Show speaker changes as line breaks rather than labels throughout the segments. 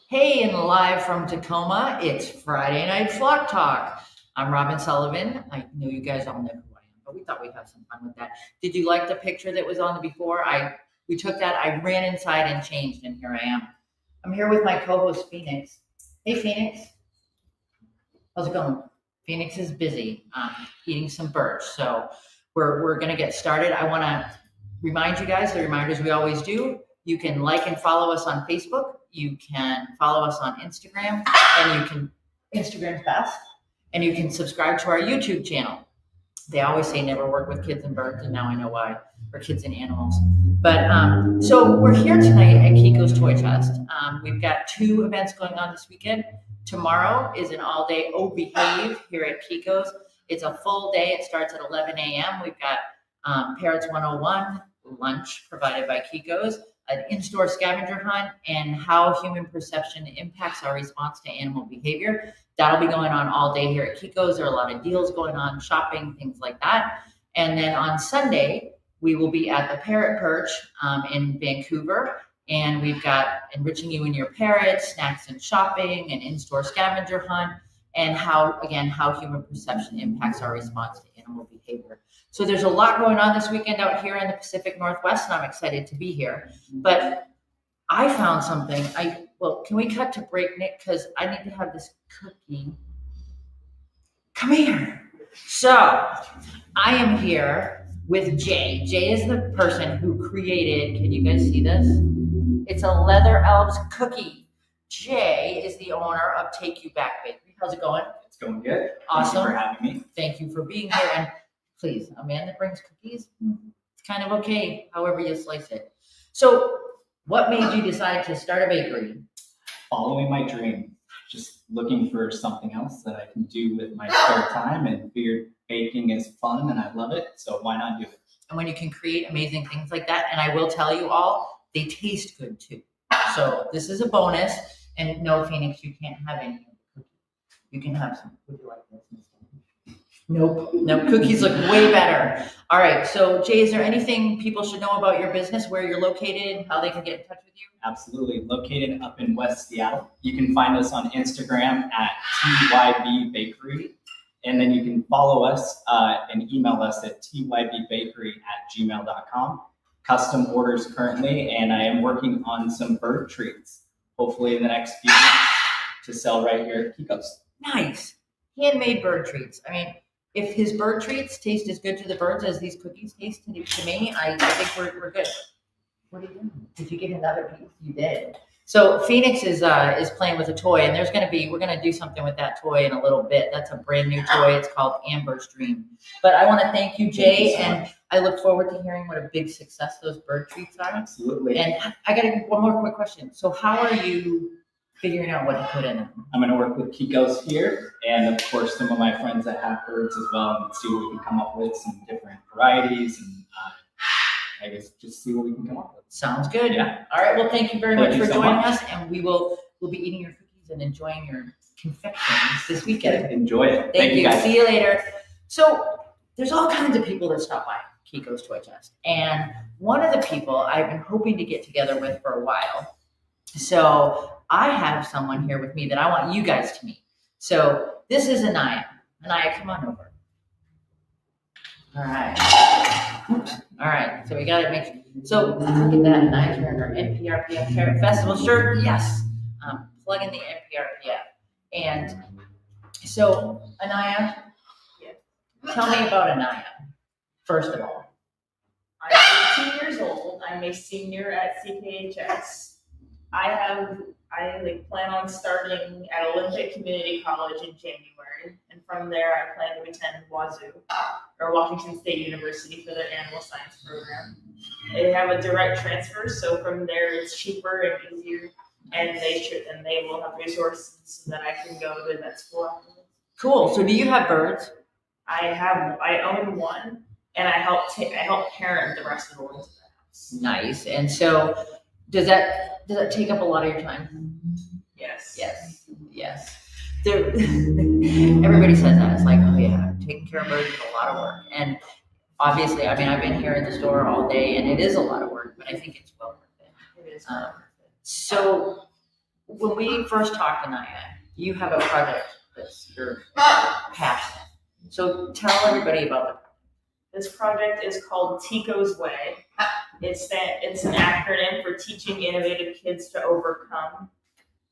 Hey, and live from Tacoma, it's Friday Night Flock Talk. I'm Robin Sullivan. I know you guys all know who I am, but we thought we'd have some fun with that. Did you like the picture that was on the before? We took that, I ran inside and changed, and here I am. I'm here with my co-host Phoenix. Hey Phoenix, how's it going? Phoenix is busy eating some birch, so we're gonna get started. I want to remind you guys the reminders we always do. You can like and follow us on Facebook. You can follow us on Instagram, and you can Instagram's best, and you can subscribe to our YouTube channel. They always say never work with kids and birds, and now I know why, or kids and animals. But so we're here tonight at Kiko's Toy Chest. We've got two events going on this weekend. Tomorrow is an all-day Oh Behave here at Kiko's. It's a full day. It starts at 11 a.m. We've got Parrots 101, lunch provided by Kiko's, an in-store scavenger hunt, and how human perception impacts our response to animal behavior. That'll be going on all day here at Kiko's. There are a lot of deals going on, shopping, things like that. And then on Sunday, we will be at the Parrot Perch in Vancouver. And we've got enriching you and your parrot, snacks and shopping, an in-store scavenger hunt, and how human perception impacts our response to animal behavior. So there's a lot going on this weekend out here in the Pacific Northwest, and I'm excited to be here. But I found something. Can we cut to break, Nick? Because I need to have this cookie. Come here. So I am here with Jay. Jay is the person who created, can you guys see this? It's a Leather Elves cookie. Jay is the owner of Take You Back Bakery. How's it going?
It's going good.
Awesome.
Thank you for having me.
Thank you for being here. And please, a man that brings cookies, it's kind of okay, however you slice it. So what made you decide to start a bakery?
Following my dream. Just looking for something else that I can do with my spare time, and figured baking is fun and I love it, so why not do it?
And when you can create amazing things like that, and I will tell you all, they taste good too. So this is a bonus. And no, Phoenix, you can't have any of the cookies. You can have some. Would you like this instead? Nope. No, cookies look way better. All right. So Jay, is there anything people should know about your business, where you're located, how they can get in touch with you?
Absolutely. Located up in West Seattle. You can find us on Instagram at TYB Bakery. And then you can follow us and email us at tybbakery@gmail.com. Custom orders currently, and I am working on some bird treats, hopefully in the next few weeks, to sell right here at Kiko's.
Nice. Handmade bird treats. I mean, if his bird treats taste as good to the birds as these cookies taste to me, I think we're good. What are you doing? Did you get another piece? You did. So Phoenix is playing with a toy, and we're gonna do something with that toy in a little bit. That's a brand new toy. It's called Amber's Dream. But I want to thank you, Jay, and I look forward to hearing what a big success those bird treats are.
Absolutely.
And I got one more quick question. So how are you figuring out what to put in them?
I'm going to work with Kiko's here, and of course some of my friends that have birds as well, and see what we can come up with, some different varieties, and I guess just see what we can come up with.
Sounds good.
Yeah.
All right. Well, thank you very much for joining
much.
us, and we'll be eating your cookies and enjoying your confections this weekend.
Enjoy it.
Thank you.
Guys.
See you later. So there's all kinds of people that stop by Kiko's Toy Chest, and one of the people I've been hoping to get together with for a while. So I have someone here with me that I want you guys to meet. So this is Anaya. Anaya, come on over. All right. Oops. All right. So we got to make. So look at that. Anaya's wearing her NPRPF Parrot Festival shirt. Yes. Plug in the NPRPF. And so Anaya, tell me about Anaya. First of all,
I'm 18 years old. I'm a senior at CKHS. I plan on starting at Olympic Community College in January, and from there I plan to attend Wazoo, or Washington State University, for their animal science program. They have a direct transfer, so from there it's cheaper and easier, and they will have resources so that I can go to that school afterwards.
Cool. So do you have birds?
I own one, and I help parent the rest of the ones in the house.
Nice. And so does that take up a lot of your time?
Yes.
Yes. Everybody says that. It's like, oh yeah, taking care of birds is a lot of work. And obviously, I mean, I've been here in the store all day, and it is a lot of work, but I think it's well worth it.
It is.
So when we first talked, Anaya, you have a project that's your passion. So tell everybody about it.
This project is called Kiko's Way. It's an acronym for Teaching Innovative Kids to Overcome.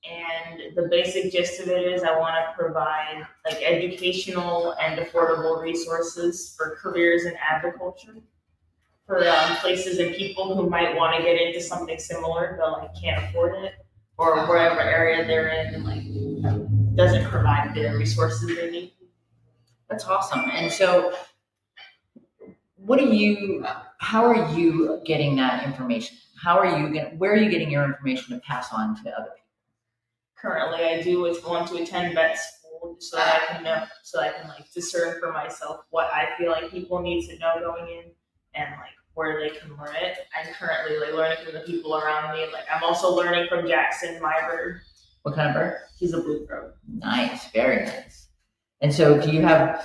And the basic gist of it is I want to provide like educational and affordable resources for careers in agriculture, for places and people who might want to get into something similar but like can't afford it, or wherever area they're in and like doesn't provide the resources they need.
That's awesome. And so how are you getting that information? Where are you getting your information to pass on to other people?
Currently, I do is want to attend vet school so that I can know, so I can like discern for myself what I feel like people need to know going in and like where they can learn it. I'm currently like learning from the people around me. Like I'm also learning from Jackson, my bird.
What kind of bird?
He's a blue throat.
Nice, very nice. And so do you have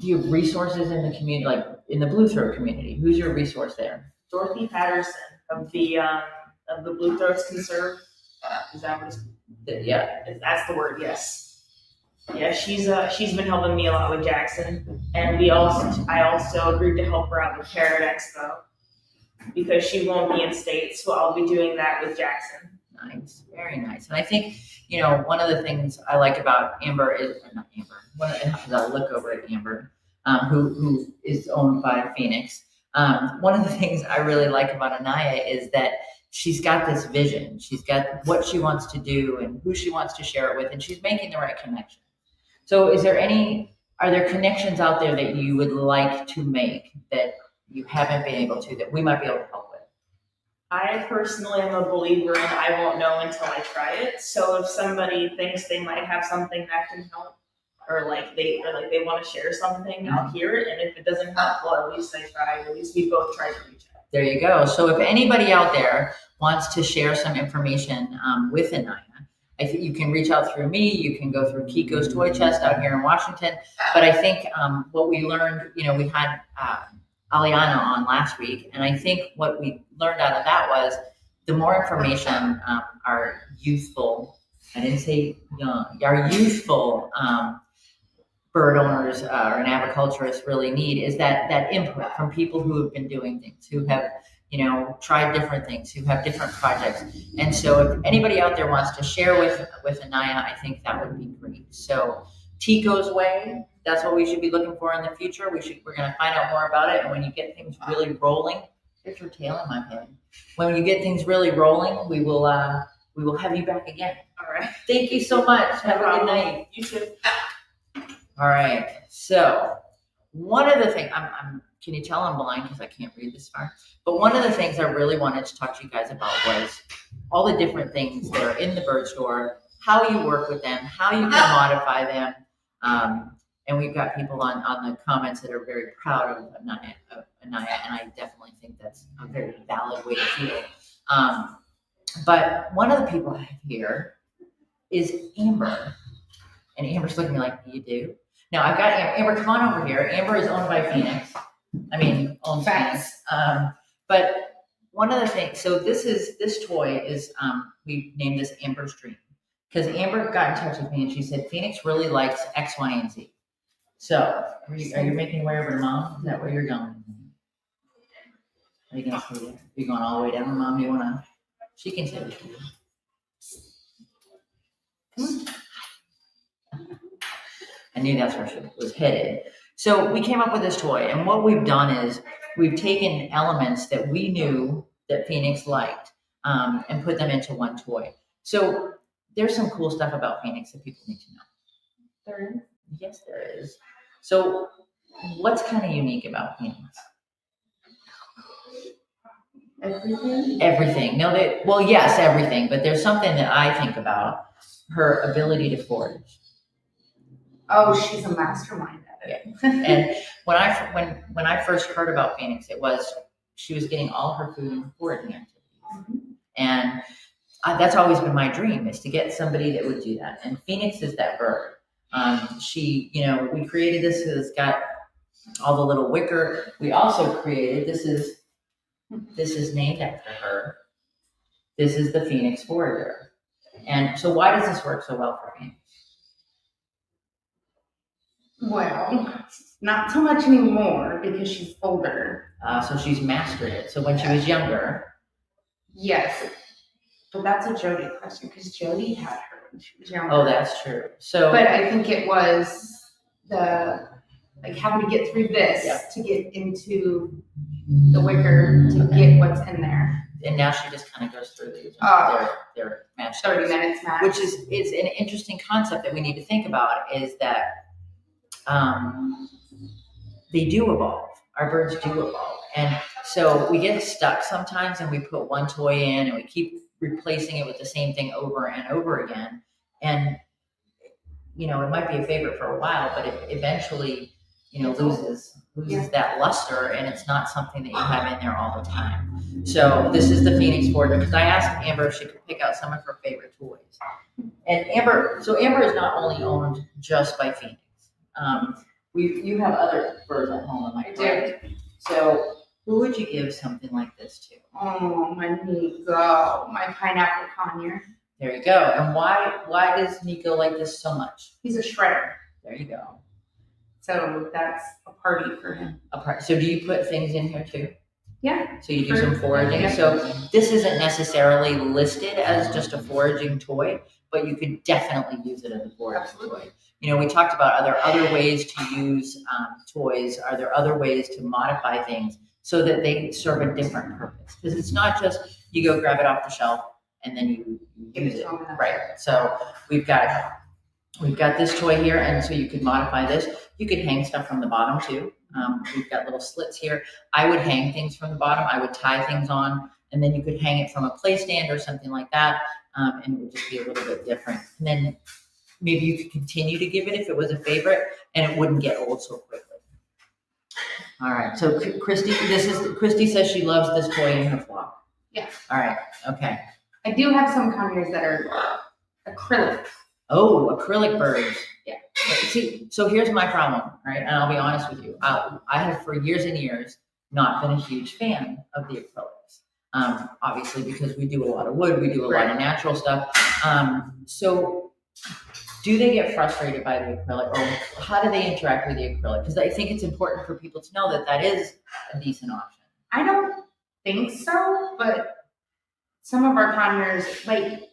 resources in the community, like in the blue throat community? Who's your resource there?
Dorothy Patterson of the Blue Throats Conserve. Is that what it's called?
Yeah.
That's the word, yes. Yeah, she's been helping me a lot with Jackson, and I also agreed to help her out with Carrot Expo because she won't be in state, so I'll be doing that with Jackson.
Nice, very nice. And I think one of the things I like about Amber is not Amber. I look over at Amber, who is owned by Phoenix. One of the things I really like about Anaya is that she's got this vision. She's got what she wants to do and who she wants to share it with, and she's making the right connection. So are there connections out there that you would like to make that you haven't been able to, that we might be able to help with?
I personally am a believer in I won't know until I try it. So if somebody thinks they might have something that can help, or they want to share something, I'll hear it. And if it doesn't help, well, at least I tried. At least we both tried to reach out.
There you go. So if anybody out there wants to share some information with Anaya, I think you can reach out through me. You can go through Kiko's Toy Chest out here in Washington. But I think what we learned, we had Aliana on last week, and I think what we learned out of that was the more information our youthful, I didn't say young, our youthful bird owners or an agriculturist really need is that input from people who have been doing things, who have tried different things, who have different projects. And so if anybody out there wants to share with Anaya, I think that would be great. So Kiko's Way, that's what we should be looking for in the future. We're going to find out more about it. And when you get things really rolling, there's your tail in my head. When you get things really rolling, we will have you back again.
All right.
Thank you so much. Have a good night.
You too.
All right. So one of the things can you tell I'm blind because I can't read this far? But one of the things I really wanted to talk to you guys about was all the different things that are in the bird store, how you work with them, how you can modify them. And we've got people on the comments that are very proud of Anaya, and I definitely think that's a very valid way to feel. But one of the people I have here is Amber. And Amber's looking at me like, you do? No, I've got Amber. Amber, come on over here. Amber is owned by Phoenix. Owns Phoenix. But one of the things, so this toy is, we named this Amber's Dream. Because Amber got in touch with me and she said, Phoenix really likes X, Y, and Z. So, are you making your way over to Mom? Is that where you're going? Are you going to stay there? Are you going all the way down, Mom? You want to? She can sit with you. Come on. I knew that's where she was headed. So we came up with this toy, and what we've done is we've taken elements that we knew that Phoenix liked and put them into one toy. So there's some cool stuff about Phoenix that people need to know.
There is?
Yes, there is. So what's kind of unique about Phoenix?
Everything?
Everything. No, yes, everything. But there's something that I think about, her ability to forage.
Oh, she's a mastermind at it.
Yeah. And when I first heard about Phoenix, it was she was getting all her food and foraging activities.
Mm-hmm.
And that's always been my dream, is to get somebody that would do that. And Phoenix is that bird. We created this. It's got all the little wicker. We also created, this is named after her. This is the Phoenix Forager. And so why does this work so well for Phoenix?
Well, not so much anymore because she's older.
So she's mastered it. So when she was younger,
Yes. But that's a Jody question because Jody had her when she was younger.
oh, that's true. So
But I think it was like having to get through this
Yeah.
to get into the wicker to get what's in there.
and now she just kind of goes through these. They're matched.
30 minutes max.
Which is an interesting concept that we need to think about is that they do evolve. Our birds do evolve. And so we get stuck sometimes and we put one toy in and we keep replacing it with the same thing over and over again. And, you know, it might be a favorite for a while, but it eventually, you know, loses that luster, and it's not something that you have in there all the time. So this is the Phoenix Forger, because I asked Amber if she could pick out some of her favorite toys. And Amber is not only owned just by Phoenix. You have other birds at home, am I correct? So who would you give something like this to?
Oh, my Nico, my pineapple conure.
There you go. And why does Nico like this so much?
He's a shredder.
There you go.
So that's a party for him.
So do you put things in here too?
Yeah.
So you do some foraging.
Yeah.
So this isn't necessarily listed as just a foraging toy, but you could definitely use it as a foraging toy. You know, we talked about other ways to use toys. Are there other ways to modify things so that they serve a different purpose? Because it's not just you go grab it off the shelf and then you use it. Right. So we've got this toy here, and so you could modify this. You could hang stuff from the bottom too. We've got little slits here. I would hang things from the bottom. I would tie things on, and then you could hang it from a play stand or something like that, and it would just be a little bit different. And then maybe you could continue to give it if it was a favorite, and it wouldn't get old so quickly. All right. So Christy says she loves this toy in her flock.
Yeah.
All right. Okay.
I do have some conures that are acrylic.
Oh, acrylic birds.
Yeah.
See, so here's my problem, right? And I'll be honest with you. I have for years and years not been a huge fan of the acrylics. Obviously, because we do a lot of wood, we do a lot of natural stuff. So do they get frustrated by the acrylic, or how do they interact with the acrylic? Because I think it's important for people to know that is a decent option.
I don't think so, but some of our conures, like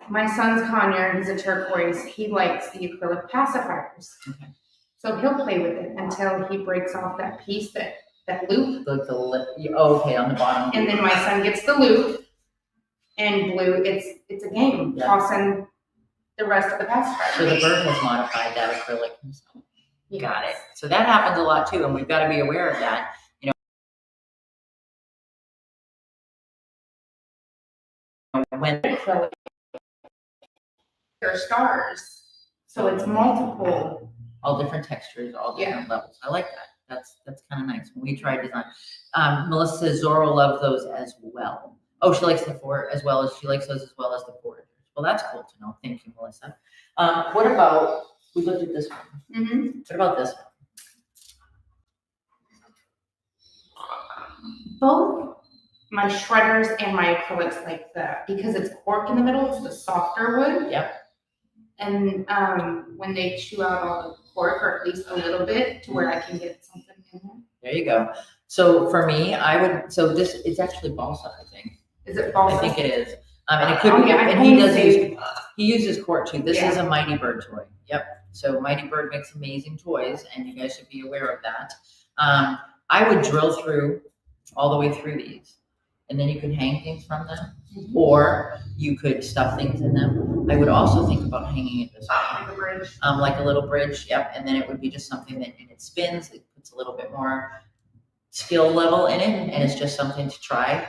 my son's conure, he's a turquoise, he likes the acrylic pacifiers.
Okay.
So he'll play with it until he breaks off that piece, that loop.
Like the lip, okay, on the bottom.
And then my son gets the loop, and blue, it's a game, tossing the rest of the pacifier.
So the bird has modified that acrylic himself.
Yes.
Got it. So that happens a lot too, and we've got to be aware of that. You know, when
Acrylic. They're stars, so it's multiple.
all different textures, all different levels. I like that. That's kind of nice. When we try design, Melissa says Zorro loves those as well. Oh, she likes the fort as well as she likes those as well as the foragers. Well, that's cool to know. Thank you, Melissa. What about we looked at this one?
Mm-hmm.
What about this one?
Both my shredders and my acrylics like that because it's cork in the middle. It's the softer wood.
Yep.
And when they chew out all the cork, or at least a little bit, to where I can get something in there.
There you go. So for me, it's actually balsa, I think.
Is it balsa?
I think it is. And it could be, and he uses cork too. This is a Mighty Bird toy. Yep. So Mighty Bird makes amazing toys, and you guys should be aware of that. I would drill through all the way through these, and then you could hang things from them, or you could stuff things in them. I would also think about hanging it this way.
Like a bridge.
Like a little bridge, yep. And then it would be just something that when it spins, it puts a little bit more skill level in it, and it's just something to try.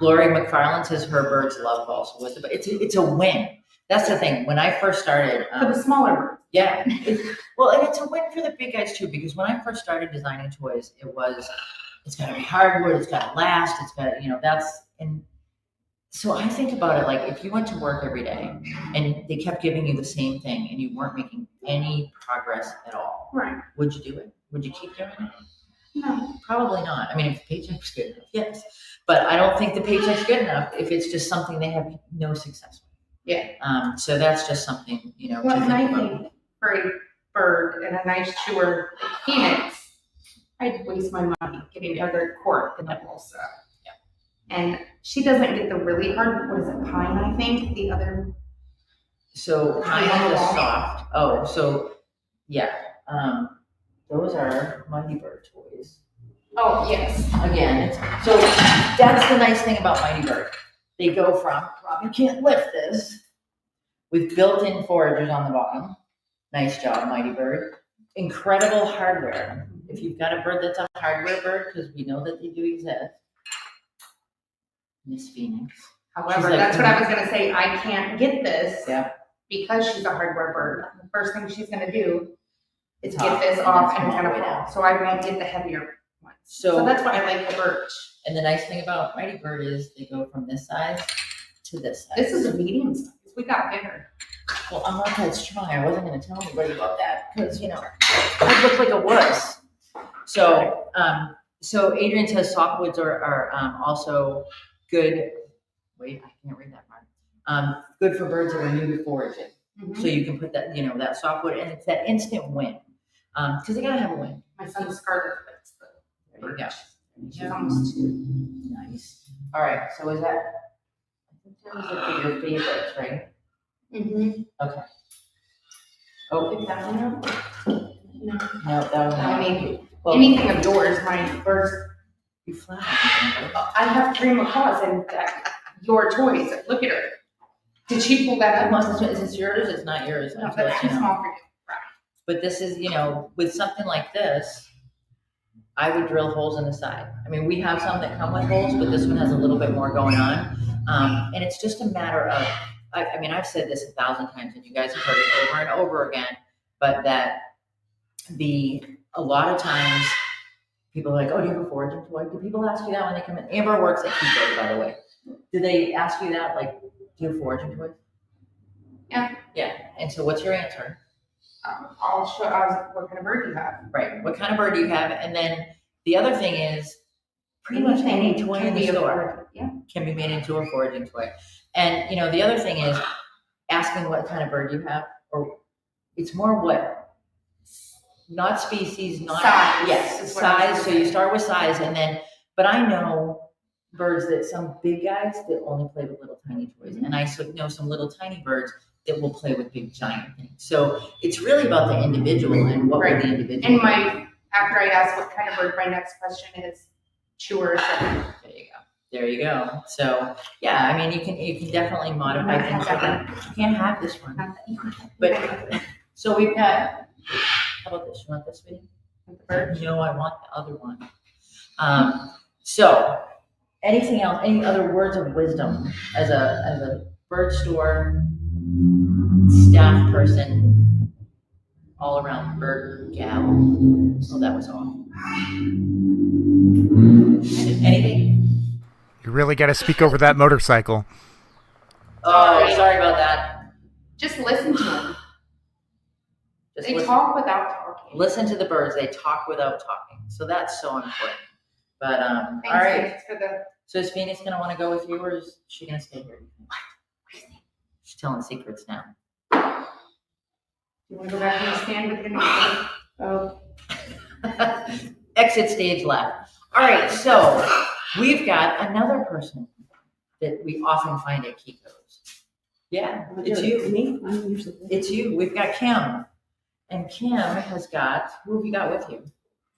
Lori McFarland says her birds love balsa wood, but it's a win. That's the thing. When I first started,
For the smaller birds.
yeah, and it's a win for the big guys too, because when I first started designing toys, it's got to be hardwood, it's got to last, it's got to, and so I think about it like if you went to work every day and they kept giving you the same thing and you weren't making any progress at all,
Right.
would you do it? Would you keep doing it?
No.
Probably not. I mean, if the paycheck was good enough, yes. But I don't don't think the paycheck's good enough if it's just something they have no success with.
Yeah.
So that's just something, you know,
Well,
to
and I
think about.
think for a bird and a nice chewer like Phoenix, I'd waste my money getting her to court the double stuff.
Yeah.
And she doesn't get the really hard, what is it, pine, I think, the other.
So pine is a soft. Oh, so yeah. Those are Mighty Bird toys.
Oh, yes.
Again, so that's the nice thing about Mighty Bird. They go from, Rob, you can't lift this, with built-in foragers on the bottom. Nice job, Mighty Bird. Incredible hardware. If you've got a bird that's a hardware bird, because we know that they do exist. Miss Phoenix.
However,
like,
that's what I was gonna say, I can't get this.
Yeah.
Because she's a hardware bird. The first thing she's gonna do is
Top,
get this
and
off
then
and it's
come all
gonna
the way
fall.
down.
So I won't get the heavier ones.
So-
So that's why I like the birch.
And the nice thing about Mighty Bird is they go from this size to this size.
This is a medium size. We got bigger.
Well, I'm not that strong. I wasn't going to tell anybody about that because, you know, I look like a wuss. So, so Adrian says softwoods are also good. Wait, I can't read that part. Good for birds that are new to foraging. So you can put that, you know, that softwood, and it's that instant wind because they gotta have a wind.
My son's Scarlet fits the
There you go.
She's almost 2.
Nice. All right. So is that? I think that was it for your favorites, right?
Mm-hmm.
Okay. Oh,
Pick that one up. No.
no, that was
I mean,
well,
anything of yours, my birds.
you flat.
I have 3 macaws and your toys. Look at her. Did she pull that up?
Is this yours? It's not yours.
No,
I'm
that's too
you know.
small for you.
But this is, you know, with something like this, I would drill holes in the side. I mean, we have some that come with holes, but this one has a little bit more going on. And it's just a matter of, I mean, I've said this 1,000 times and you guys have heard it over and over again, but that a lot of times people are like, oh, do you have a foraging toy? Do people ask you that when they come in? Amber works at Kiko, by the way. Do they ask you that? Like, do you have foraging toys?
Yeah.
Yeah. And so what's your answer?
I'll show what kind of bird you have.
Right. What kind of bird do you have? And then the other thing is pretty much any toy in the store can be made into a foraging toy. And, you know, the other thing is asking what kind of bird you have, or it's more what, not species, not
Size.
Yes,
is what I was
size. So
gonna
you
say.
start with size and then, but I know birds that some big guys that only play with little tiny toys. And I know some little tiny birds that will play with big giant things. So it's really about the individual and what
Right.
would the individual.
And after I ask what kind of bird, my next question is chewers.
There you go. There you go. So yeah, I mean, you can definitely modify things like that. You can't have this one. But so we've got. How about this? You want this video? No, I want the other one. So anything else? Any other words of wisdom as a bird store staff person, all around bird gal? Oh, that was all. Anything?
You really got to speak over that motorcycle.
Oh, sorry about that.
Just listen to them.
Just
They
listen.
talk without talking.
Listen to the birds. They talk without talking. So that's so important. But all
Thanks,
right.
Phoenix, for the.
So is Phoenix gonna want to go with you, or is she gonna stay here? She's telling secrets now.
You want to go back and stand with your neighbor? Oh,
Exit stage left. All right. So we've got another person that we often find at Kiko's. Yeah, it's you.
Me? I'm usually.
It's you. We've got Kim, and Kim has got. Who have you got with you?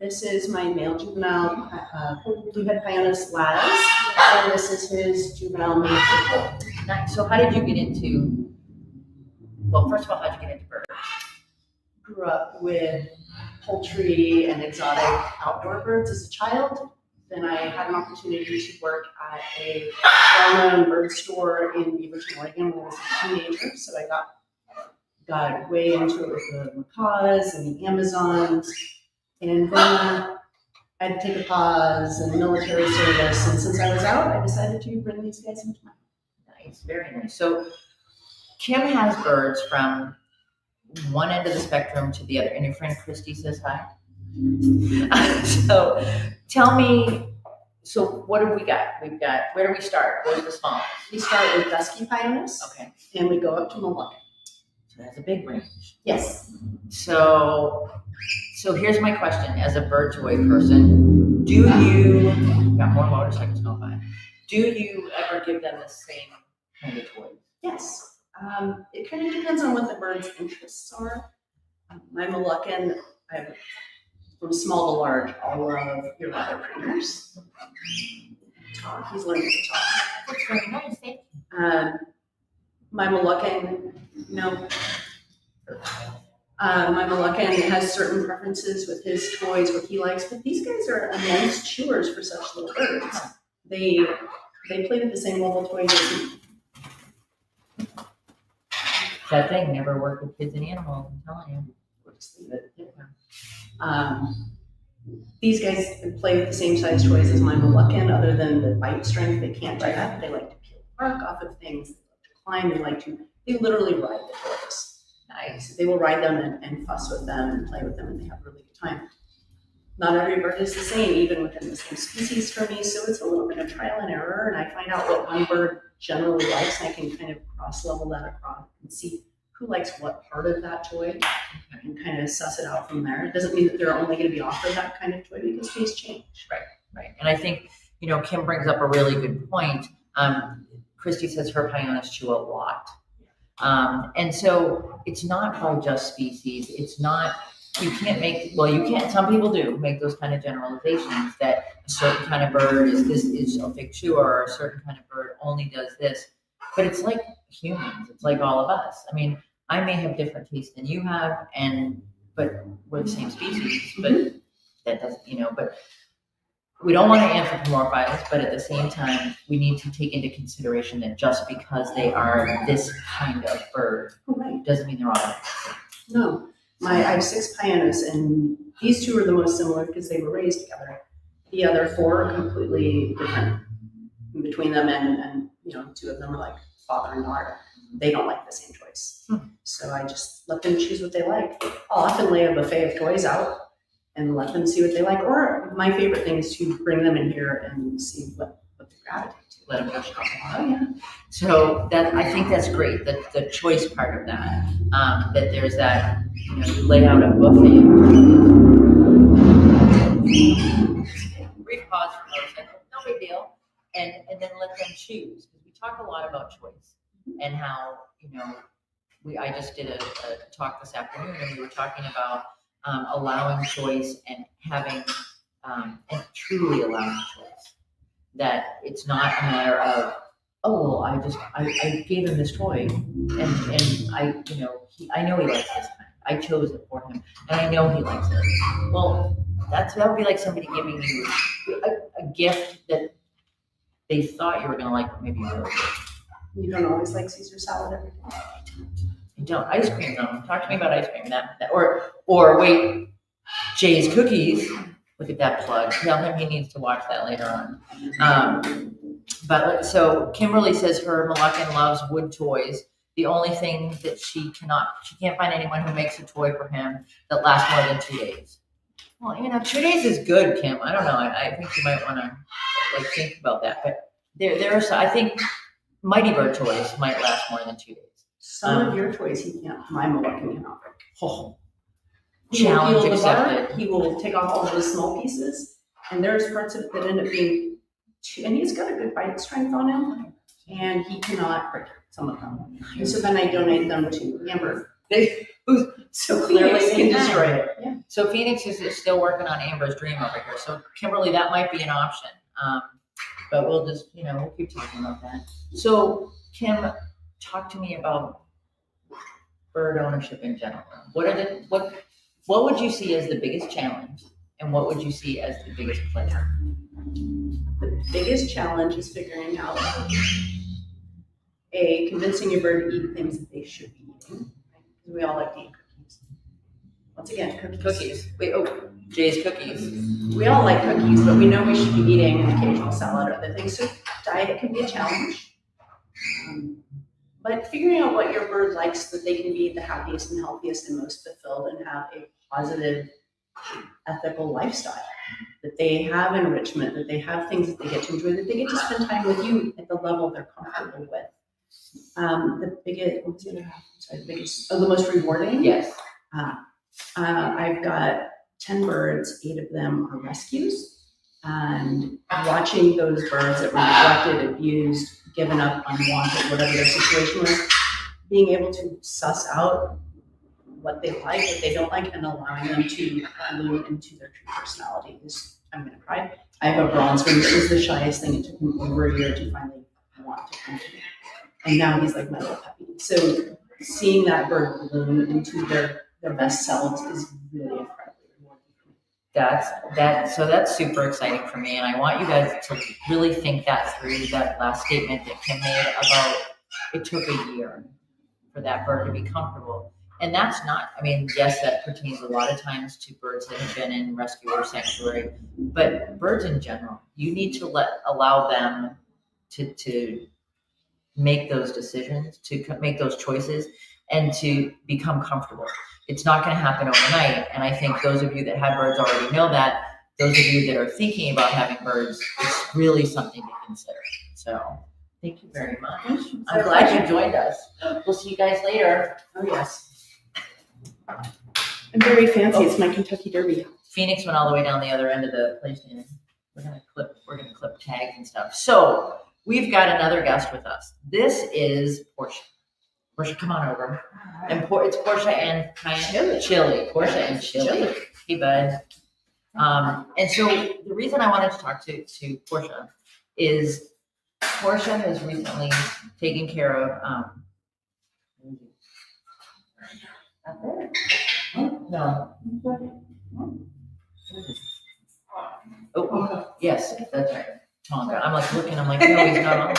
This is my male juvenile Bluehead Pioneus Laz, and this is his juvenile male Kiko.
Nice. So how did you get into? Well, first of all, how'd you get into birds?
Grew up with poultry and exotic outdoor birds as a child. Then I had an opportunity to work at a well-known bird store in Beaverton, Oregon when I was a teenager. So I got way into it with the macaws and the Amazons. And then I had to take a pause in military service. And since I was out, I decided to bring these guys into my home.
Nice, very nice. So Kim has birds from one end of the spectrum to the other, and your friend Christy says hi. So tell me, So what have we got? We've got, where do we start? Where's the smallest?
We start with dusky pioneers
Okay,
and we go up to Moluccan.
so that's a big range.
Yes.
So here's my question, as a bird toy person, do you, got more motorcycles going by, do you ever give them the same kind of toys?
Yes. It kind of depends on what the bird's interests are. My Moluccan, from small to large, all of your leather printers. Talk, he's learning to talk.
That's very nice, thank you.
My Moluccan, no. My Moluccan has certain preferences with his toys, what he likes, but these guys are immense chewers for such little birds. They play with the same level toys as he.
That thing never worked with kids and animals, I'm telling you.
We'll just leave it. These guys play with the same size toys as my Moluccan, other than the bite strength. They can't do that. They like to peel bark off of things. They like to climb. They literally ride the toys. Nice. They will ride them and fuss with them and play with them, and they have a really good time. Not every bird is the same, even within the same species for me, so it's a little bit of trial and error, and I find out what one bird generally likes, and I can kind of cross-level that across and see who likes what part of that toy and kind of suss it out from there. It doesn't mean that they're only going to be offered that kind of toy because tastes change.
Right, and I think, Kim brings up a really good point. Christy says her pioneers chew a lot. And so it's not by just species. It's not, you can't, some people do make those kind of generalizations that a certain kind of bird is a big chewer, or a certain kind of bird only does this. But it's like humans. It's like all of us. I mean, I may have different tastes than you have, but we're the same species, but that doesn't, but we don't want to anthropomorphize, but at the same time, we need to take into consideration that just because they are this kind of bird doesn't mean they're all the same.
No. I have 6 pioneers, and these 2 are the most similar because they were raised together. The other 4 are completely different between them, and 2 of them are like father and daughter. They don't like the same toys. So I just let them choose what they like. I'll often lay a buffet of toys out and let them see what they like. Or my favorite thing is to bring them in here and see what they gravitate to.
Let them go shopping.
Oh, yeah.
So I think that's great, the choice part of that, that there's that, you lay out a buffet. Brief pause for motorcycle, no big deal, and then let them choose. Because we talk a lot about choice and how, I just did a talk this afternoon, and we were talking about allowing choice and having, and truly allowing choice. That it's not a matter of, I gave him this toy, and I know he likes this kind. I chose it for him, and I know he likes it. Well, that would be like somebody giving you a gift that they thought you were going to like, but maybe you really didn't.
You don't always like Caesar salad every day.
I don't. Ice cream though. Talk to me about ice cream. Or wait, Jay's cookies. Look at that plug. Tell him he needs to watch that later on. But so Kimberly says her Moluccan loves wood toys. The only thing that she can't find anyone who makes a toy for him that lasts more than 2 days. Well, 2 days is good, Kim. I don't know. I think you might want to think about that. But there are, I think Mighty Bird toys might last more than 2 days.
Some of your toys he can't. My Moluccan cannot break.
Oh.
He will
Challenge
peel the
accepted.
bark, he will take off all those small pieces, and there's parts of it that end up being and he's got a good bite strength on him, and he cannot break some of them. And so then I donate them to Amber. So clearly they can destroy it. Yeah.
So Phoenix is still working on Amber's dream over here. So Kimberly, that might be an option. But we'll just, we'll keep talking about that. So Kim, talk to me about bird ownership in general. What would you see as the biggest challenge, and what would you see as the biggest pleasure?
The biggest challenge is figuring out convincing your bird to eat things that they should be eating. Right? We all like to eat cookies. Once again, cookies.
Jay's cookies.
We all like cookies, but we know we should be eating an occasional salad or other things. So diet can be a challenge. But figuring out what your bird likes so that they can be the happiest and healthiest and most fulfilled and have a positive ethical lifestyle, that they have enrichment, that they have things that they get to enjoy, that they get to spend time with you at the level they're comfortable with. The biggest, what's the other half? I'm sorry, the biggest, the most rewarding?
Yes.
I've got 10 birds, 8 of them are rescues. And watching those birds that were neglected, abused, given up, unwanted, whatever their situation was, being able to suss out what they like, what they don't like, and allowing them to bloom into their true personality is, I'm gonna cry. I have a bronze ring that was the shyest thing. It took him over a year to finally want to come to me. And now he's like my little puppy. So seeing that bird bloom into their best selves is really incredibly rewarding for me.
So that's super exciting for me. And I want you guys to really think that through, that last statement that Kim made about it took a year for that bird to be comfortable. And that's not, I mean, yes, that pertains a lot of times to birds that have been in rescue or sanctuary, but birds in general, you need to allow them to make those decisions, to make those choices, and to become comfortable. It's not going to happen overnight. And I think those of you that have birds already know that. Those of you that are thinking about having birds, it's really something to consider. So thank you very much. I'm glad you joined us. We'll see you guys later.
Oh, yes. I'm very fancy. It's my Kentucky Derby.
Phoenix went all the way down the other end of the PlayStation. We're gonna clip tags and stuff. So we've got another guest with us. This is Portia. Portia, come on over. And it's Portia and Chili. Portia and Chili. Hey, bud. And so the reason I wanted to talk to Portia is Portia has recently taken care of. No. Oh, yes, that's right. Tonka. I'm like looking. I'm like, no, he's not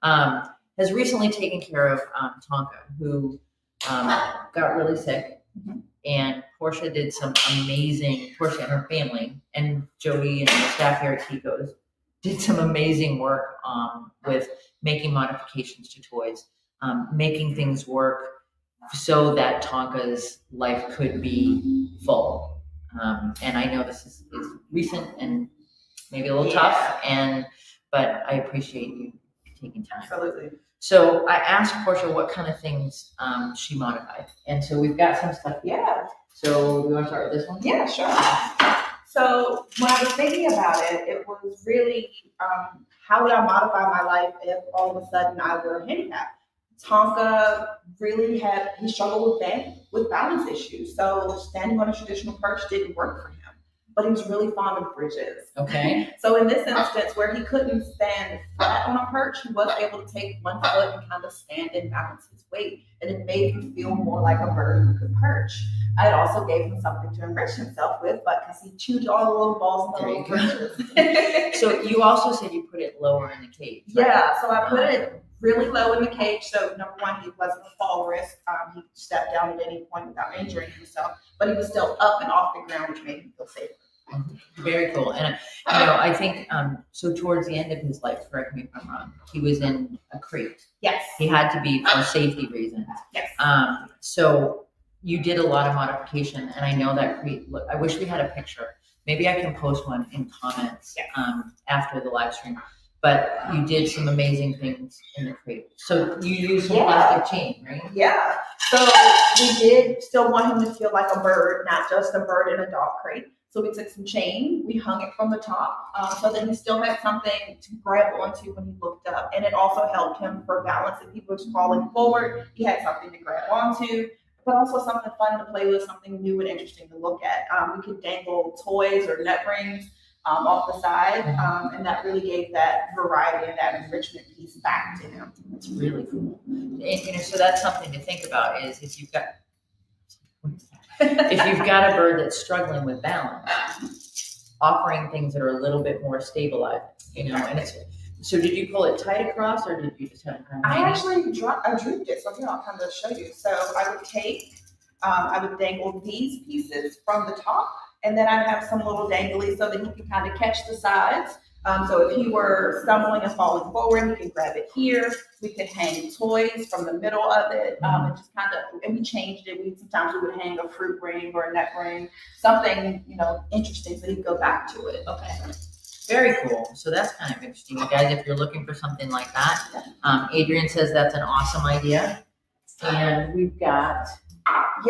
on. Has recently taken care of Tonka, who got really sick, and Portia did some amazing. Portia and her family, and Jody and the staff here at Kiko's did some amazing work with making modifications to toys, making things work so that Tonka's life could be full. And I know this is recent and maybe a little tough, but I appreciate you taking time.
Absolutely.
So I asked Portia what kind of things she modified. And so we've got some stuff.
Yeah.
So you want to start with this one?
Yeah, sure. So when I was thinking about it, it was really how would I modify my life if all of a sudden I were handicapped? Tonka really he struggled with balance issues. So standing on a traditional perch didn't work for him, but he was really fond of bridges.
Okay.
So in this instance where he couldn't stand flat on a perch, he was able to take one foot and kind of stand and balance his weight. And it made him feel more like a bird who could perch. I also gave him something to enrich himself with, but because he chewed all the little balls and the little perches.
So you also said you put it lower in the cage. Right?
Yeah, so I put it really low in the cage. So number one, he wasn't a fall risk. He could step down at any point without injuring himself, but he was still up and off the ground, which made him feel safer.
Very cool. And I think so towards the end of his life, correct me if I'm wrong, he was in a crate.
Yes.
He had to be for safety reasons.
Yes.
So you did a lot of modification, and I know that crate. Look, I wish we had a picture. Maybe I can post one in comments after the live stream. But you did some amazing things in the crate. So you used some plastic chain, right?
Yeah. So we did still want him to feel like a bird, not just a bird in a dog crate. So we took some chain, we hung it from the top so that he still had something to grab onto when he looked up. And it also helped him for balance. If he was falling forward, he had something to grab onto, but also something fun to play with, something new and interesting to look at. We could dangle toys or net rings off the side, and that really gave that variety and that enrichment piece back to him.
That's really cool. And so that's something to think about is if you've got a bird that's struggling with balance, offering things that are a little bit more stabilized, and it's. So did you pull it tight across, or did you just have it kind of?
I actually drooped it, so I'll kind of show you. So I would dangle these pieces from the top, and then I'd have some little danglies so that he can kind of catch the sides.
So if he were stumbling and falling forward, he could grab it here. We could hang toys from the middle of it, and just kind of, and we changed it. Sometimes we would hang a fruit ring or a neck ring, something, interesting, so he could go back to it.
Okay. Very cool. So that's kind of interesting, you guys, if you're looking for something like that. Adrian says that's an awesome idea. And we've got,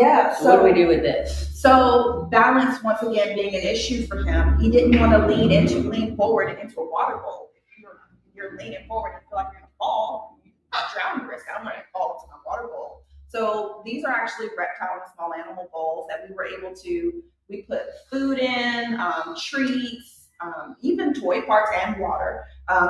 Yeah.
what do we do with this?
So balance, once again, being an issue for him, he didn't want to lean forward into a water bowl. If you're leaning forward and feel like you're gonna fall, you drown risk. I don't want to fall into my water bowl. So these are actually reptile and small animal bowls that we were able to. We put food in, treats, even toy parts and water.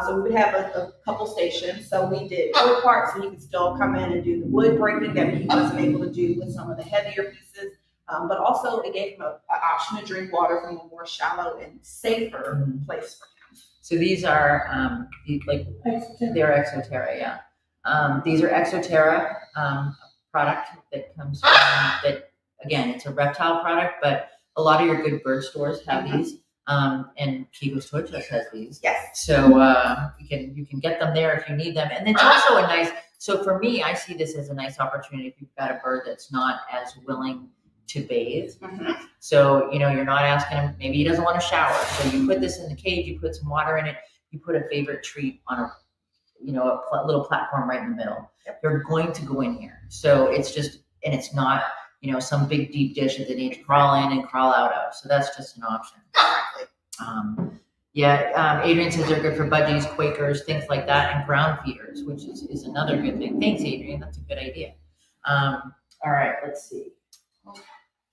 So we would have a couple stations. So we did toy parts, so he could still come in and do the wood breaking that he wasn't able to do with some of the heavier pieces. But also it gave him an option to drink water from a more shallow and safer place for him.
So these are they're Exoterra, yeah. These are Exoterra product that comes from that. Again, it's a reptile product, but a lot of your good bird stores have these. And Kiko's Toy Chest has these.
Yes.
So you can get them there if you need them. And it's also a nice, so for me, I see this as a nice opportunity if you've got a bird that's not as willing to bathe. So, you're not asking him, maybe he doesn't want to shower. So you put this in the cage, you put some water in it, you put a favorite treat on a little platform right in the middle. They're going to go in here. So it's just, and it's not, some big deep dish that they need to crawl in and crawl out of. So that's just an option. Adrian says they're good for budgies, Quakers, things like that, and ground feeders, which is another good thing. Thanks, Adrian. That's a good idea. All right, let's see.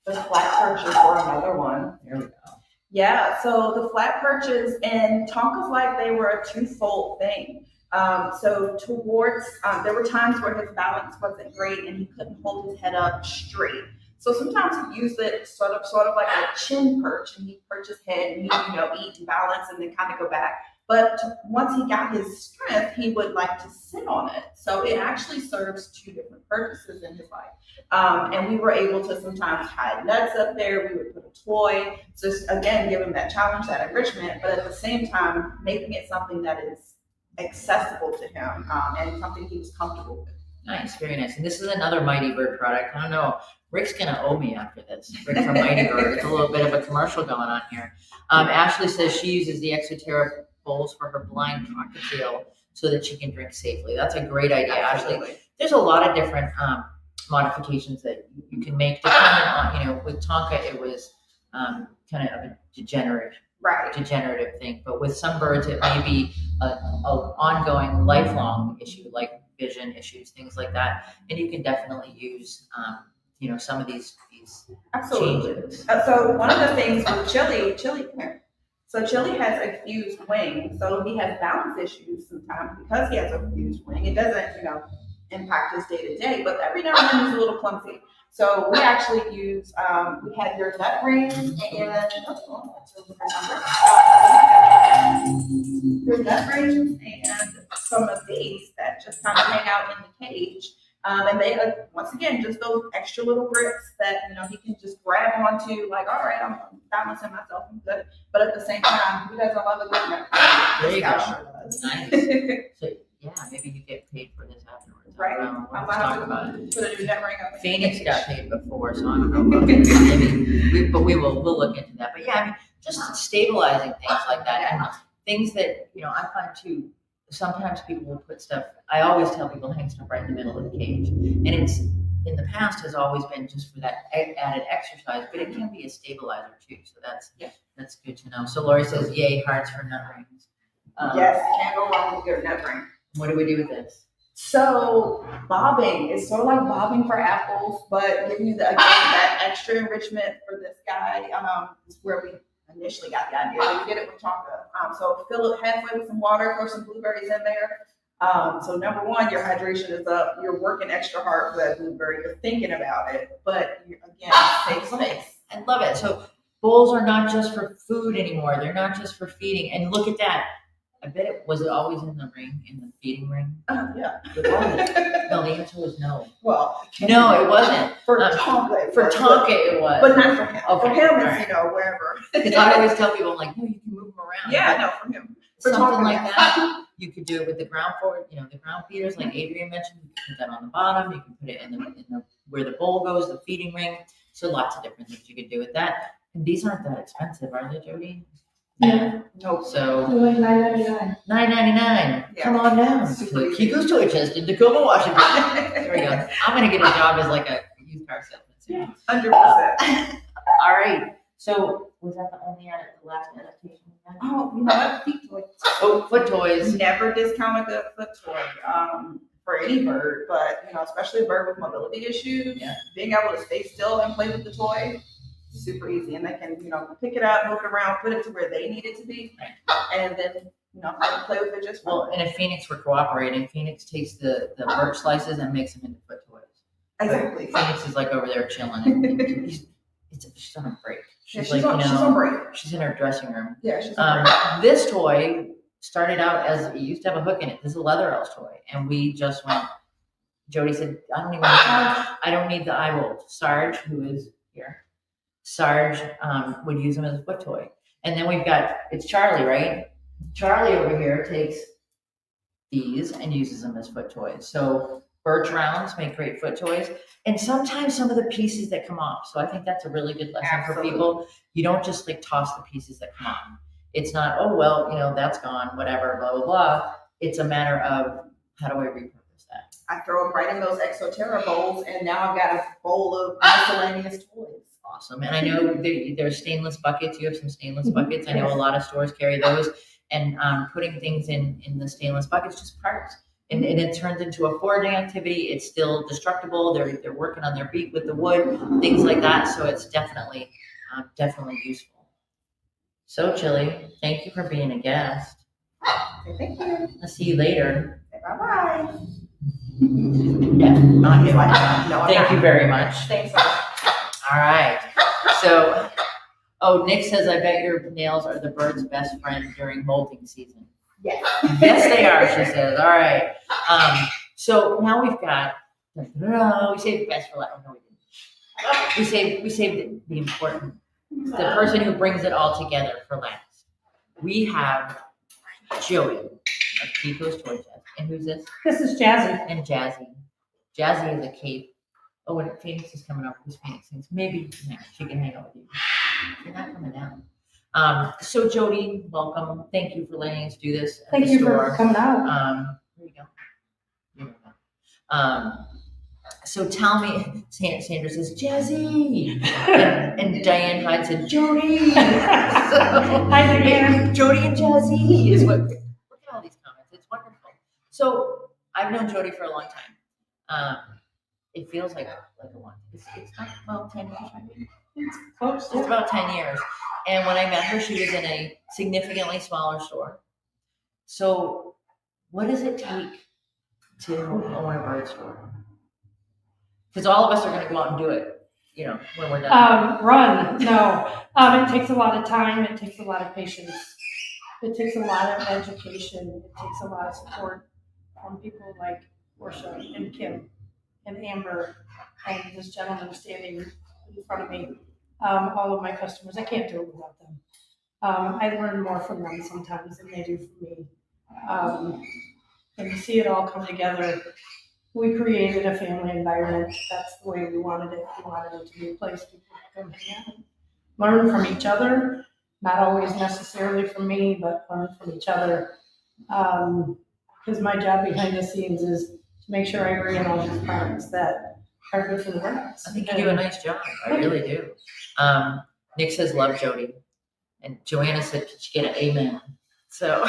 The flat perches were another one.
There we go.
Yeah, so the flat perches and Tonka's life, they were a twofold thing. So there were times where his balance wasn't great and he couldn't hold his head up straight. So sometimes he used it sort of like a chin perch, and he'd perch his head and he'd eat and balance and then kind of go back. But once he got his strength, he would like to sit on it. So it actually serves two different purposes in his life. And we were able to sometimes hide nuts up there. We would put a toy, just again, give him that challenge, that enrichment, but at the same time, making it something that is accessible to him and something he was comfortable with.
Nice, very nice. And this is another Mighty Bird product. I don't know. Rick's going to owe me after this. Rick from Mighty Bird. It's a little bit of a commercial going on here. Ashley says she uses the Exoterra bowls for her blind cockatiel so that she can drink safely. That's a great idea,
Absolutely.
Ashley. There's a lot of different modifications that you can make depending on, with Tonka, it was kind of a degenerative thing. But with some birds, it may be an ongoing, lifelong issue, like vision issues, things like that. And you can definitely use, some of these
Absolutely.
changes.
So one of the things with Chili, come here. So Chili has a fused wing, so he has balance issues sometimes because he has a fused wing. It doesn't, impact his day to day, but every now and then he's a little clumsy. So we actually use, we had your nut rings and your nut rings and some of these that just kind of hang out in the cage. And they, once again, just those extra little grips that, he can just grab onto, like, all right, I'm balancing myself, I'm good. But at the same time, who doesn't love a good nut ring?
There you go.
Sure does.
Nice. So, yeah, maybe you get paid for this afterwards.
Right.
Let's talk about it.
Put a new nut ring up.
Phoenix got paid before, so I don't know about maybe, but we'll look into that. But yeah, just stabilizing things like that, and things that I find too. Sometimes people will put stuff. I always tell people hang stuff right in the middle of the cage, and it's in the past has always been just for that added exercise, but it can be a stabilizer too. So that's good to know. So Lori says, "Yay, hearts for nut rings."
Yes, can't go wrong with your nut ring.
What do we do with this?
So bobbing is sort of like bobbing for apples, but giving you that extra enrichment for this guy. Is where we initially got the idea. We did it with Tonka. So fill it halfway with some water, throw some blueberries in there. So number one, your hydration is up. You're working extra hard for that blueberry. You're thinking about it, but again, safe space.
I love it. So bowls are not just for food anymore. They're not just for feeding. And look at that. I bet it was always in the ring, in the feeding ring.
Yeah.
It wasn't. No, the answer was no.
Well,
No, it wasn't.
for Tonka.
For Tonka, it was.
But not for him.
Okay,
For him,
all
it's,
right.
wherever.
Because I always tell people, I'm like, no, you can move them around.
Yeah, no, for him.
For
something
talking.
like that. You could do it with the ground forward, the ground feeders, like Adrian mentioned. You can put that on the bottom. You can put it in the where the bowl goes, the feeding ring. So lots of different things you could do with that. And these aren't that expensive, are they, Jody?
Yeah.
Nope.
So
Like $9.99.
$9.99.
Yeah.
Come on down
Super
to
easy.
Kiko's Toy Chest in Tacoma, Washington. There we go. I'm gonna get a job as like a used car salesman soon.
100%.
All right. So was that the only the last adaptation?
Oh, you know what? Feet toys.
Oh, foot toys.
Never discount a good foot toy for any bird, but especially a bird with mobility issues.
Yeah.
Being able to stay still and play with the toy, super easy, and they can pick it up, move it around, put it to where they need it to be, and then play with it just fine.
Well, and if Phoenix were cooperating, Phoenix takes the birch slices and makes them into foot toys.
Exactly.
Phoenix is like over there chilling, and she's on a break.
Yeah,
She's
she's
like,
on break.
she's in her dressing room.
Yeah, she's on break.
This toy started out as it used to have a hook in it. This is a leather elf toy, and we just went. Jody said, I don't need the eye bolt. Sarge, who is here, Sarge would use them as a foot toy. And then it's Charlie, right? Charlie over here takes these and uses them as foot toys. So birch rounds make great foot toys. And sometimes some of the pieces that come off. So I think that's a really good lesson for people. You don't just like toss the pieces that come off. It's not, oh, well, that's gone, whatever, blah, blah, blah. It's a matter of how do I repurpose that?
I throw them right in those Exoterra bowls, and now I've got a bowl of miscellaneous toys.
Awesome. And I know there's stainless buckets. You have some stainless buckets. I know a lot of stores carry those. And putting things in the stainless buckets, just parts. And it turns into a foraging activity. It's still destructible. They're working on their beak with the wood, things like that. So it's definitely useful. So Chili, thank you for being a guest.
Thank you.
I'll see you later.
Bye-bye.
Yeah, not you.
No,
Thank you very much.
Thanks.
All right. So, Nick says, I bet your nails are the bird's best friend during molting season.
Yes.
Yes, they are, she says. All right. So now we've got, we saved the best for last. No, we didn't. We saved the important, the person who brings it all together for last. We have Joey of Kiko's Toy Chest. And who's this?
This is Jazzy.
And Jazzy. Jazzy is a cape. Oh, and Phoenix is coming up. Who's Phoenix? Maybe she can hang out with you. You're not coming down. So Jody, welcome. Thank you for letting us do this at
Thank
the
you
store.
for coming out.
There you go. Here we go. So tell me, Sandra says, Jazzy. and Diane Hyde said, Jody.
Hi, Diane.
Jody and Jazzy is what, look at all these comments. It's wonderful. So I've known Jody for a long time. It feels like a long. It's not, well, 10 years maybe.
It's close.
It's about 10 years. And when I met her, she was in a significantly smaller store. So what does it take to own a bird store? Because all of us are going to go out and do it, when we're done.
Run. No. It takes a lot of time. It takes a lot of patience. It takes a lot of education. It takes a lot of support from people like Portia and Kim and Amber and this gentleman standing in front of me. All of my customers. I can't do it without them. I learn more from them sometimes than they do from me. And to see it all come together, we created a family environment. That's the way we wanted it. We wanted it to be a place people could come hang out, learn from each other, not always necessarily from me, but learn from each other. Because my job behind the scenes is to make sure I bring in all these products that are good for the birds.
I think you do a nice job. I really do. Nick says, love Jody. And Joanna said, could you get an amen? So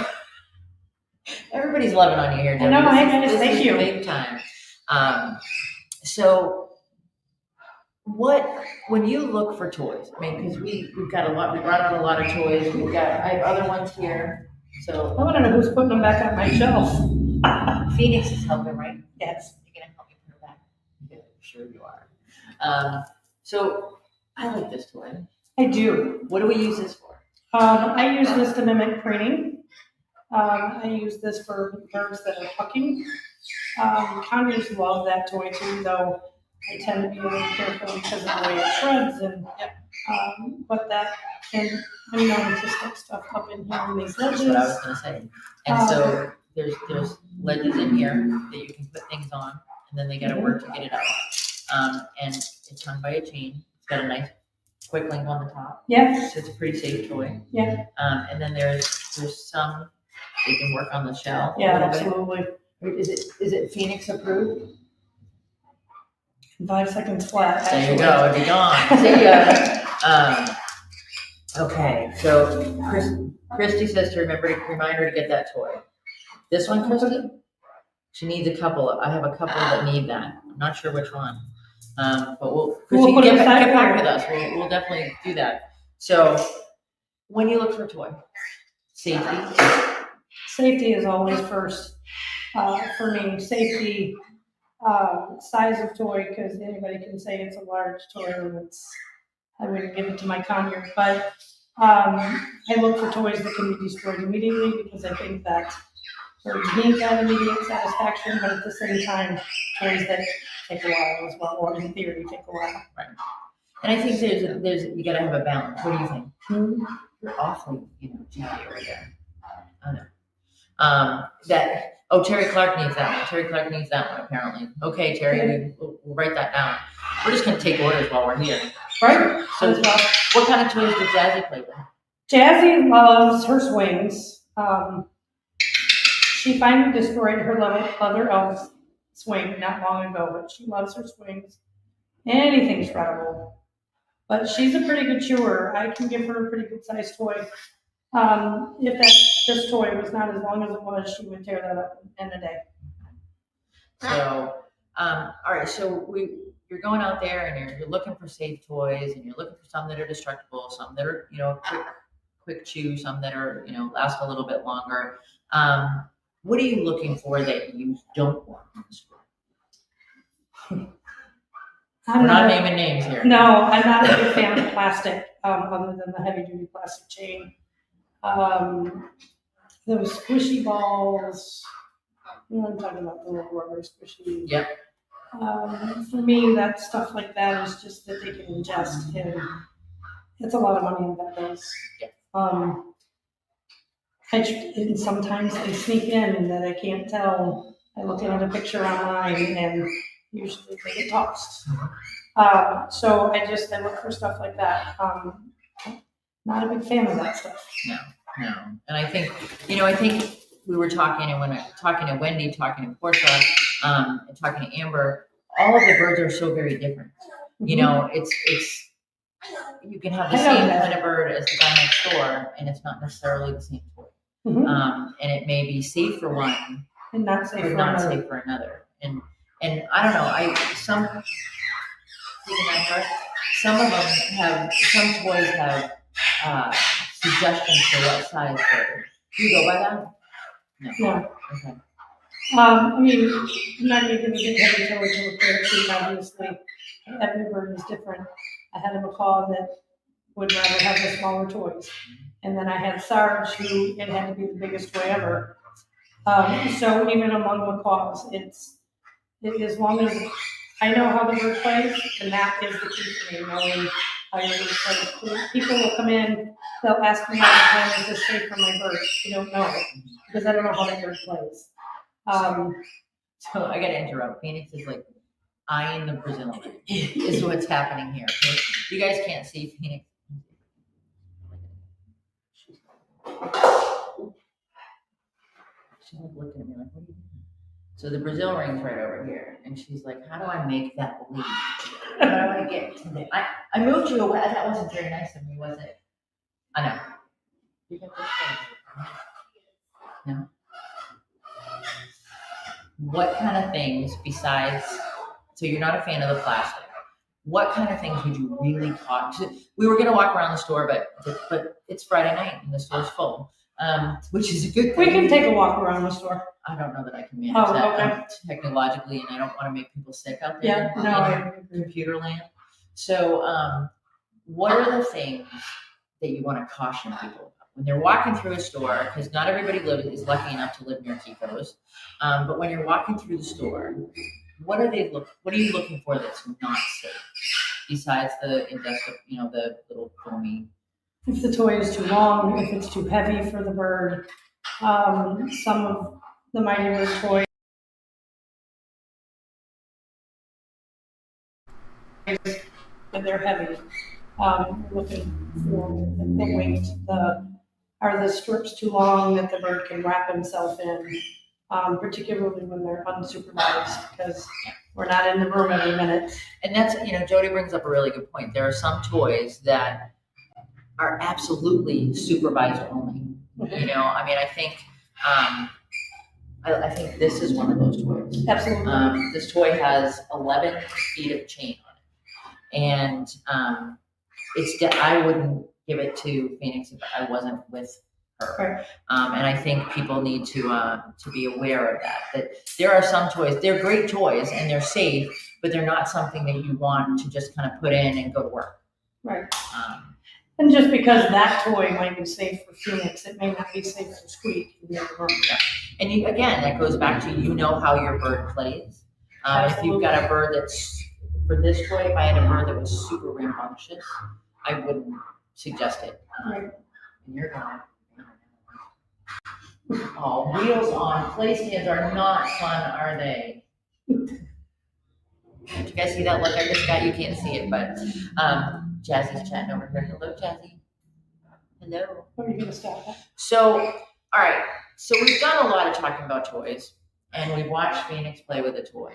everybody's loving on you here, Jody.
I know, thank
is
you.
Big time. So when you look for toys, because we've got a lot, we brought out a lot of toys. I have other ones here. So
I want to know who's putting them back on my shelf.
Phoenix is helping, right?
Yes.
You're going to help me put it back? Yeah, sure you are. So I like this toy.
I do.
What do we use this for?
I use this to mimic preening. I use this for birds that are plucking. Conures love that toy too, though I tend to be a little careful because of the way it shreds. And but that can I'm known to stick stuff up in here in these
That's what I was
ledges.
gonna say. And so there's ledges in here that you can put things on, and then they gotta work to get it out. And it's hung by a chain. It's got a nice quick link on the top.
Yeah,
So it's a pretty safe toy.
yeah,
And then there's some, you can work on the shell. a
yeah,
little bit.
absolutely.
Is it Phoenix approved?
5 seconds flat.
There you
actually.
go, it'd be gone. See ya. Okay, so Christy says to remind her to get that toy. This one, Christy? She needs a couple. I have a couple that need that. I'm not sure which one. But Christy,
put it
get
aside
back
for
with us. We'll definitely do that. So when you look for a toy, safety.
Safety is always first for me. Safety, size of toy, because anybody can say it's a large toy and I wouldn't give it to my conure. But I look for toys that can be destroyed immediately because I think that birds need that immediate satisfaction, but at the same time, toys that take a while as well, or in theory take a while.
And I think there's you gotta have a balance. What do you think? You're awfully, chatty over there. I know. Terry Clark needs that one. Terry Clark needs that one apparently. Okay, Terry, we'll write that down. We're just gonna take orders while we're here.
Right?
So
As well.
what kind of toys does Jazzy play with?
Jazzy loves her swings. She finally destroyed her leather elf swing not long ago, but she loves her swings. Anything's shreddable. But she's a pretty good chewer. I can give her a pretty good sized toy. If this toy was not as long as it was, she would tear that up in a day.
So, all right. So you're going out there and you're looking for safe toys, and you're looking for some that are destructible, some that are quick chew, some that are last a little bit longer. What are you looking for that you don't want in the store? We're not naming names here.
No, I'm not a big fan of plastic, other than the heavy duty plastic chain. Those squishy balls. I'm talking about the little rubber squishy.
Yep.
For me, that stuff like that is just that they can ingest, and it's a lot of money in that goes.
Yeah.
And sometimes they sneak in that I can't tell. I look at a picture online, and usually they get tossed. So I look for stuff like that. Not a big fan of that stuff.
No. And I think we were talking, and when I talking to Wendy, talking to Portia, and talking to Amber, all of the birds are so very different. It's you can have the same kind of bird as the guy next door, and it's not necessarily the same toy. And it may be safe for one,
and not safe
but
for
not
another.
safe for another. And I don't know. Some of them toys have suggestions for what size bird. Do you go by that?
No.
Okay.
I'm not even a big heavy toy to repair too, obviously. Every bird is different. I had a macaw that would rather have the smaller toys. And then I had Sarge, who it had to be the biggest toy ever. So even among macaws, as long as I know how the bird plays, and that is the key for me, knowing how your bird plays. People will come in, they'll ask me all the time, is this safe for my bird? You don't know, because I don't know how the bird plays.
So I gotta interrupt. Phoenix is like eyeing the Brazilian. Is what's happening here. Okay? You guys can't see Phoenix. She's like looking at me like, what are you doing? So the Brazil ring's right over here, and she's like, how do I make that lead? How do I get to the? I moved you away. That wasn't very nice of me, was it? I know. You got this thing. No. What kind of things besides? So you're not a fan of the plastic. What kind of things would you really talk to? We were gonna walk around the store, but it's Friday night and the store's full, which is a good thing.
We can take a walk around the store.
I don't know that I can manage
Oh,
that technologically, and I don't want to make people sick out there.
Yeah, no, I agree.
Computer land. So, what are the things that you want to caution people about when they're walking through a store? Because not everybody is lucky enough to live near Kiko's. But when you're walking through the store, what are you looking for that's not safe? Besides the industrial, the little foamy.
if the toy is too long, if it's too heavy for the bird. Some of the Mighty Bird toys, and they're heavy. We're looking for the weight, are the strips too long that the bird can wrap himself in, particularly when they're unsupervised, because we're not in the room every minute.
And that's, Jody brings up a really good point. There are some toys that are absolutely supervised only. I think, I think this is one of those toys.
Absolutely.
This toy has 11 feet of chain on it. And I wouldn't give it to Phoenix if I wasn't with her.
Right.
And I think people need to be aware of that there are some toys, they're great toys and they're safe, but they're not something that you want to just kind of put in and go to work.
Right. And just because that toy might be safe for Phoenix, it may not be safe for Squeak in the other room.
And again, that goes back to how your bird plays. If you've got a bird that's, for this toy, if I had a bird that was super rambunctious, I wouldn't suggest it.
Right.
And you're gone. Oh, wheels on play stands are not fun, are they? Did you guys see that look I just got? You can't see it, but Jazzy's chatting over here. Hello, Jazzy. Hello.
What are you going to stop at?
So, all right. So we've done a lot of talking about toys, and we've watched Phoenix play with a toy.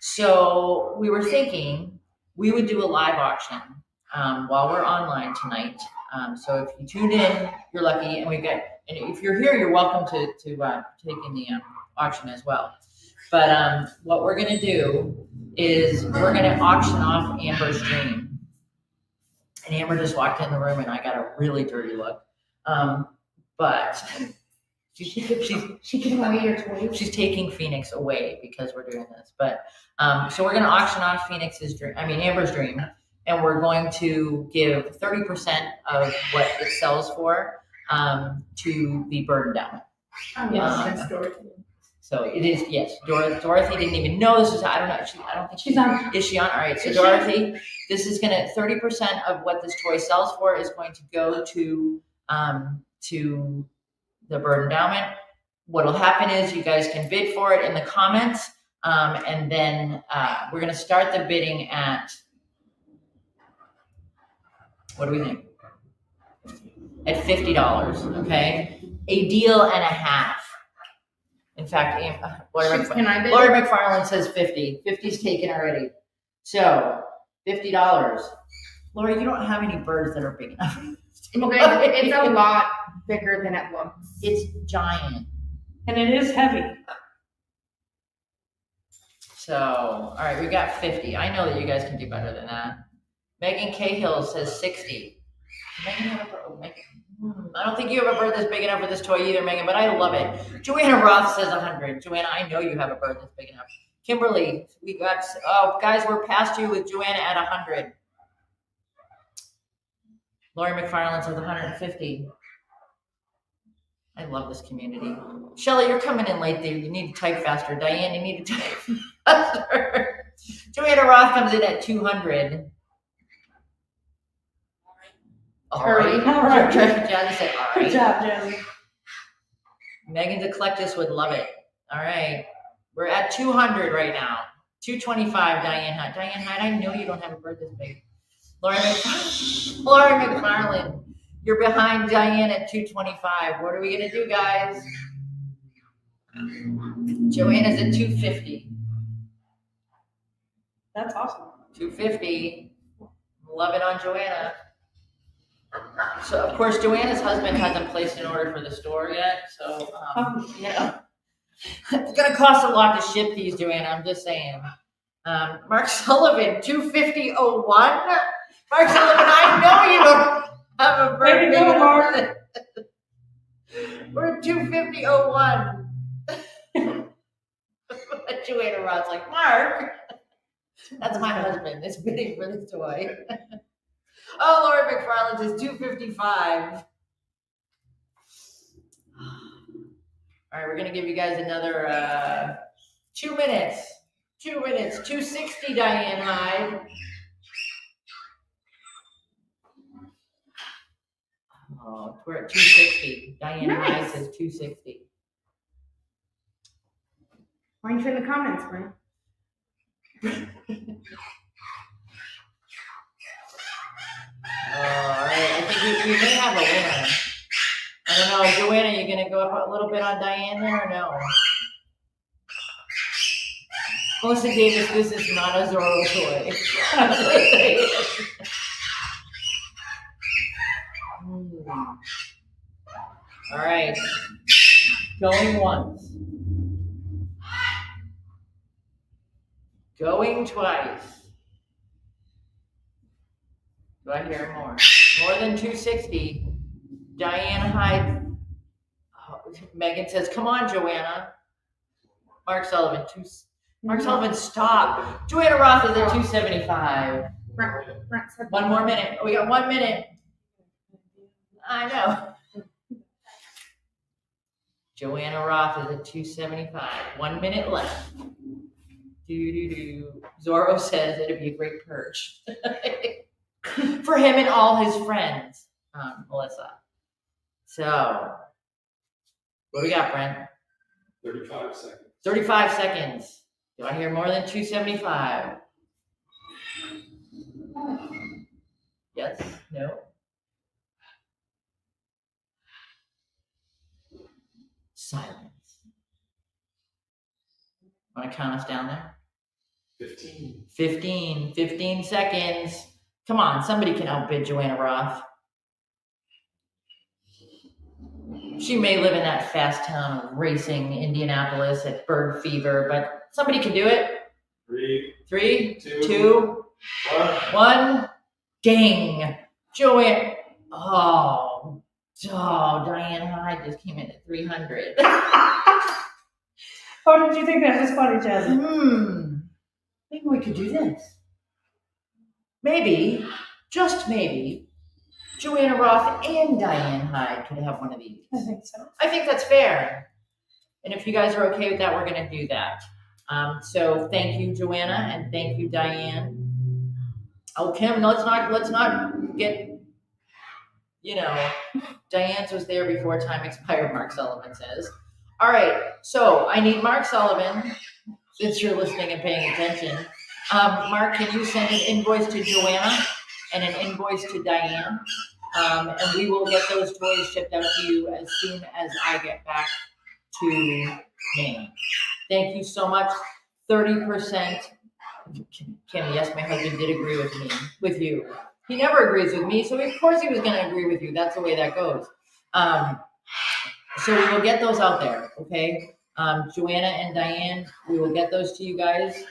So we were thinking we would do a live auction while we're online tonight. So if you tuned in, you're lucky, and if you're here, you're welcome to take in the auction as well. But what we're gonna do is we're gonna auction off Amber's Dream. And Amber just walked in the room, and I got a really dirty look. But she's
giving away your toys?
She's taking Phoenix away because we're doing this. But so we're gonna auction off Amber's Dream. And we're going to give 30% of what it sells for to the bird endowment.
Yes.
So it is, yes. Dorothy didn't even know this was. I don't know. I don't think
she's on.
Is she on? All right. So Dorothy, this is going to 30% of what this toy sells for is going to go to the bird endowment. What'll happen is you guys can bid for it in the comments, and then we're going to start the bidding at. What do we think? At $50, okay? A deal and a half. In fact, Lori McFarland says 50. 50's taken already. So, $50. Lori, you don't have any birds that are big enough.
It's a lot bigger than it looks.
It's giant.
And it is heavy.
So, all right, we got 50. I know that you guys can do better than that. Megan Cahill says 60. Megan, I don't think you have a bird that's big enough for this toy either, Megan, but I love it. Joanna Roth says 100. Joanna, I know you have a bird that's big enough. Kimberly, guys, we're past you with Joanna at 100. Lori McFarland says 150. I love this community. Shelly, you're coming in late there. You need to type faster. Diane, you need to type faster. Joanna Roth comes in at 200. All right. Jazzy said, all right.
Good job, Jazzy.
Megan DeClectus would love it. All right. We're at 200 right now. 225, Diane Hyde. Diane Hyde, I know you don't have a bird this big. Laura McFarland, you're behind Diane at 225. What are we going to do, guys? Joanna's at 250.
That's awesome.
250. Love it on Joanna. So, of course, Joanna's husband hasn't placed an order for the store yet. So, it's going to cost a lot to ship these, Joanna. I'm just saying. Mark Sullivan, 250.01. Mark Sullivan, I know you don't have a bird. We're at 250.01. Joanna Rod's like, Mark, that's my husband. It's bidding for this toy. Oh, Laura McFarland is 255. All right, we're gonna give you guys another 2 minutes. 2 minutes. 260, Diane Hyde. Oh, we're at 260. Diane
Nice.
Hyde says 260.
Why don't you in the comments, Brent?
All right, I think we may have a winner. I don't know, Joanna, you gonna go up a little bit on Diane there or no? Melissa Davis, this is not a Zorro toy. All right, going once. Going twice. Do I hear more? More than 260. Diane Hyde. Oh, Megan says, come on, Joanna. Mark Sullivan, Mark Sullivan, stop. Joanna Roth is at 275.
Brent said
One more minute. We got 1 minute. I know. Joanna Roth is at 275. 1 minute left. Zorro says it'd be a great purge for him and all his friends, Melissa. So, what do we got, Brent?
35 seconds.
35 seconds. Do I hear more than 275? Yes? No? Silence. Want to count us down there?
15.
15 seconds. Come on, somebody can outbid Joanna Roth. She may live in that fast town of racing Indianapolis at Bird Fever, but somebody can do it. 3, 2, 1. Ding. Joanne. Oh, Diane Hyde just came in at 300.
Oh, did you think that was funny, Jasmine?
Maybe we could do this. Maybe, just maybe, Joanna Roth and Diane Hyde could have one of these.
I think so.
I think that's fair. And if you guys are okay with that, we're going to do that. So thank you, Joanna, and thank you, Diane. Oh, Kim, let's not get, Diane's was there before time expired, Mark Sullivan says. All right, so I need Mark Sullivan, since you're listening and paying attention. Mark, can you send an invoice to Joanna and an invoice to Diane? And we will get those toys shipped out to you as soon as I get back to Maine. Thank you so much. 30%. Kim, yes, my husband did agree with you. He never agrees with me, so of course he was going to agree with you. That's the way that goes. So we will get those out there, okay? Joanna and Diane, we will get those to you guys.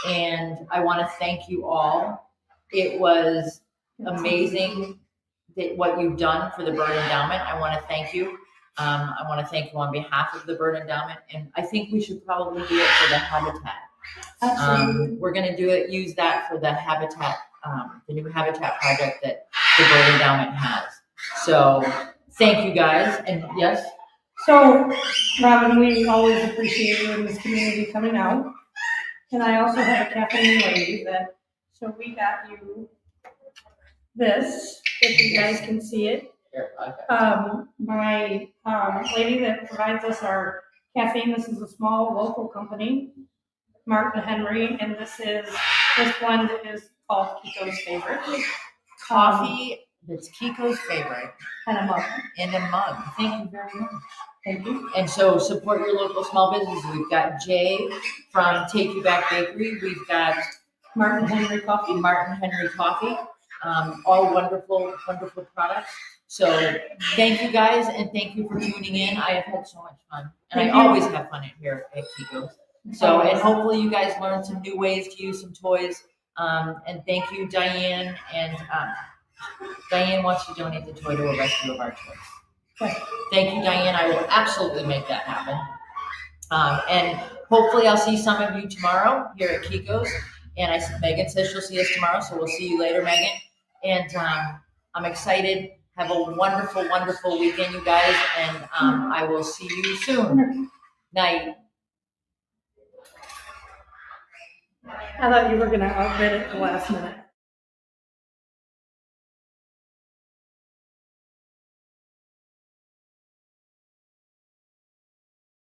And I want to thank you all. It was amazing what you've done for the Bird Endowment. I want to thank you. I want to thank you on behalf of the Bird Endowment. And I think we should probably do it for the habitat. We're going to use that for the habitat, the new habitat project that the Bird Endowment has. So thank you guys. And yes?
So, Robin, we always appreciate you in this community coming out. And I also have a caffeine lady so we got you this, if you guys can see it.
Here, okay.
My lady that provides us our caffeine, this is a small local company, Martin Henry, and this blend is called Kiko's Favorite.
Coffee that's Kiko's favorite.
And a mug.
And a mug. Thank you very much.
Thank you.
And so support your local small businesses. We've got Jay from Take You Back Bakery. We've got
Martin Henry Coffee.
All wonderful, wonderful products. So thank you guys, and thank you for tuning in. I have had so much fun, and I always have fun here at Kiko's. So, and hopefully you guys learned some new ways to use some toys. And thank you, Diane. And Diane wants to donate the toy to a rescue of our toys.
Okay.
Thank you, Diane. I will absolutely make that happen. And hopefully I'll see some of you tomorrow here at Kiko's. And Megan says she'll see us tomorrow, so we'll see you later, Megan. And I'm excited. Have a wonderful, wonderful weekend, you guys. And I will see you soon. Night.
I thought you were going to outbid it the last minute.